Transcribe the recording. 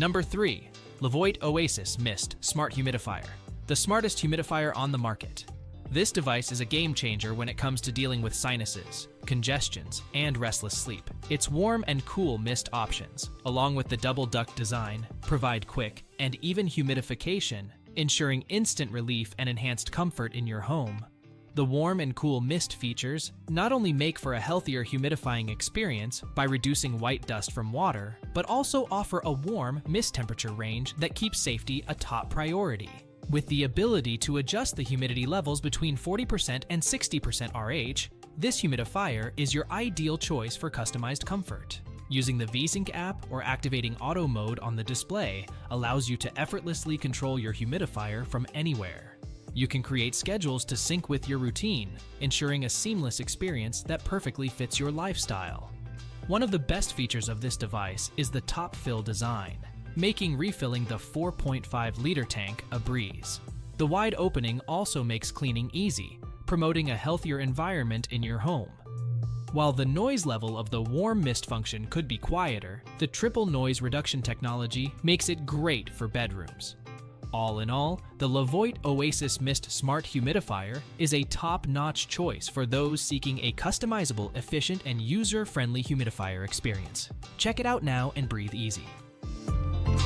Number 3. Levoit Oasis Mist Smart Humidifier, the smartest humidifier on the market. This device is a game changer when it comes to dealing with sinuses, congestions, and restless sleep. Its warm and cool mist options, along with the double duct design, provide quick and even humidification, ensuring instant relief and enhanced comfort in your home. The warm and cool mist features not only make for a healthier humidifying experience by reducing white dust from water, but also offer a warm mist temperature range that keeps safety a top priority. With the ability to adjust the humidity levels between 40% and 60% RH, this humidifier is your ideal choice for customized comfort. Using the VSync app or activating auto mode on the display allows you to effortlessly control your humidifier from anywhere. You can create schedules to sync with your routine, ensuring a seamless experience that perfectly fits your lifestyle. One of the best features of this device is the top fill design, making refilling the 4.5-liter tank a breeze. The wide opening also makes cleaning easy, promoting a healthier environment in your home. While the noise level of the warm mist function could be quieter, the triple noise reduction technology makes it great for bedrooms. All in all, the Levoit Oasis Mist Smart Humidifier is a top-notch choice for those seeking a customizable, efficient, and user-friendly humidifier experience. Check it out now and breathe easy.